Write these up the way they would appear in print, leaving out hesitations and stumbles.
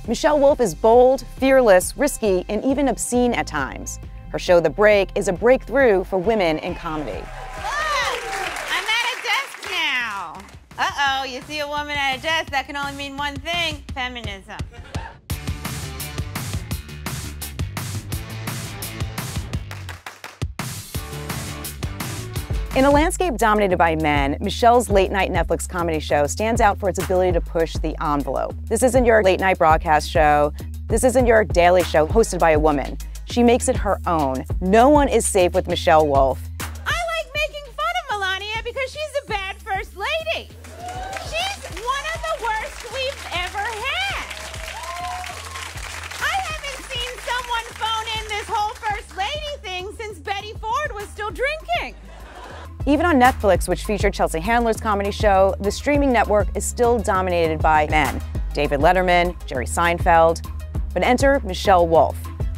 Michelle Wolf is bold, fearless, risky, and even obscene at times. Her show, The Break, is a breakthrough for women in comedy. Look, I'm at a desk now. Uh-oh, you see a woman at a desk, that can only mean one thing: feminism. In a landscape dominated by men, Michelle's late-night Netflix comedy show stands out for its ability to push the envelope. This isn't your late-night broadcast show. This isn't your daily show hosted by a woman. She makes it her own. No one is safe with Michelle Wolf. I like making fun of Melania because she's a bad first lady. She's one of the worst we've ever had. I haven't seen someone phone in this whole first lady thing since Betty Ford was still drinking. Even on Netflix, which featured Chelsea Handler's comedy show, the streaming network is still dominated by men. David Letterman, Jerry Seinfeld. But enter Michelle Wolf.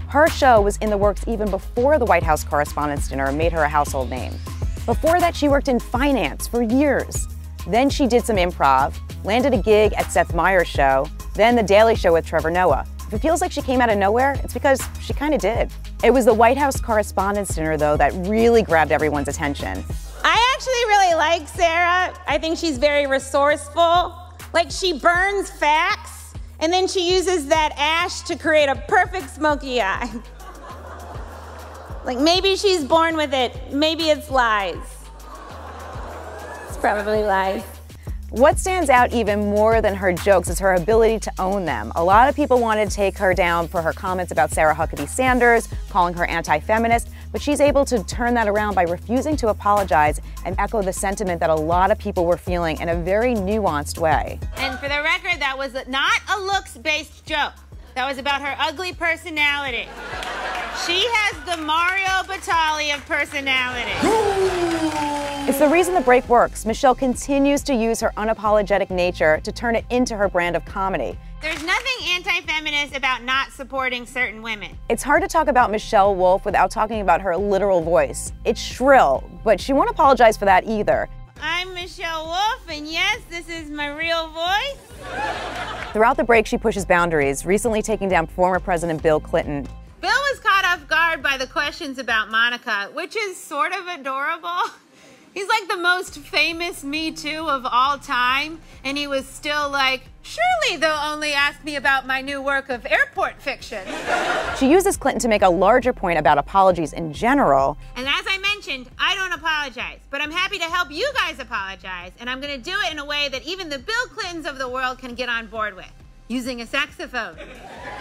Her show was in the works even before the White House Correspondents' Dinner made her a household name. Before that, she worked in finance for years. Then she did some improv, landed a gig at Seth Meyers' show, then The Daily Show with Trevor Noah. If it feels like she came out of nowhere, it's because she kind of did. It was the White House Correspondents' Dinner, though, that really grabbed everyone's attention. I actually really like Sarah. I think she's very resourceful. Like, she burns facts, and then she uses that ash to create a perfect smoky eye. Like, maybe she's born with it. Maybe it's lies. It's probably lies. What stands out even more than her jokes is her ability to own them. A lot of people wanted to take her down for her comments about Sarah Huckabee Sanders, calling her anti-feminist, but she's able to turn that around by refusing to apologize and echo the sentiment that a lot of people were feeling in a very nuanced way. And for the record, that was not a looks-based joke. That was about her ugly personality. She has the Mario Batali of personality. It's the reason The Break works. Michelle continues to use her unapologetic nature to turn it into her brand of comedy. There's nothing anti-feminist about not supporting certain women. It's hard to talk about Michelle Wolf without talking about her literal voice. It's shrill, but she won't apologize for that either. I'm Michelle Wolf, and yes, this is my real voice. Throughout The Break, she pushes boundaries, recently taking down former President Bill Clinton. Bill was caught off guard by the questions about Monica, which is sort of adorable. He's like the most famous Me Too of all time, and he was still like, surely they'll only ask me about my new work of airport fiction. She uses Clinton to make a larger point about apologies in general. And as I mentioned, I don't apologize, but I'm happy to help you guys apologize, and I'm gonna do it in a way that even the Bill Clintons of the world can get on board with, using a saxophone.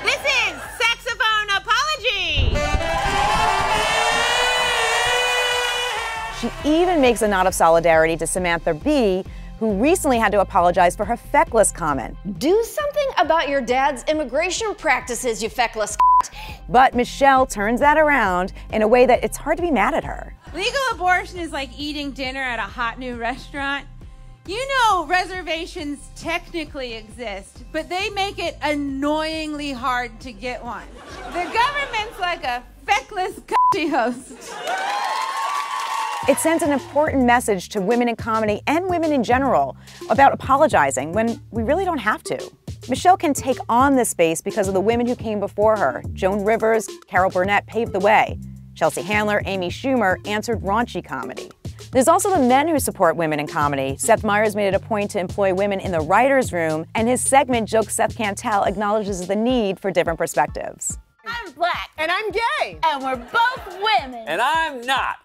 This is Saxophone Apology! She even makes a nod of solidarity to Samantha Bee, who recently had to apologize for her feckless comment. Do something about your dad's immigration practices, you feckless But Michelle turns that around in a way that it's hard to be mad at her. Legal abortion is like eating dinner at a hot new restaurant. You know reservations technically exist, but they make it annoyingly hard to get one. The government's like a feckless host. It sends an important message to women in comedy and women in general about apologizing when we really don't have to. Michelle can take on this space because of the women who came before her. Joan Rivers, Carol Burnett paved the way. Chelsea Handler, Amy Schumer answered raunchy comedy. There's also the men who support women in comedy. Seth Meyers made it a point to employ women in the writer's room, and his segment, Jokes Seth Can't Tell, acknowledges the need for different perspectives. I'm black. And I'm gay. And we're both women. And I'm not.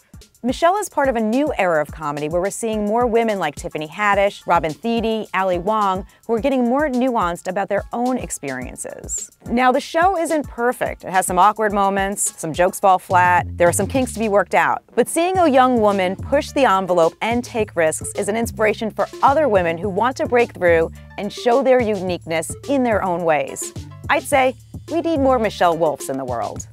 Michelle is part of a new era of comedy where we're seeing more women like Tiffany Haddish, Robin Thede, Ali Wong, who are getting more nuanced about their own experiences. Now, the show isn't perfect. It has some awkward moments, some jokes fall flat, there are some kinks to be worked out. But seeing a young woman push the envelope and take risks is an inspiration for other women who want to break through and show their uniqueness in their own ways. I'd say we need more Michelle Wolfs in the world.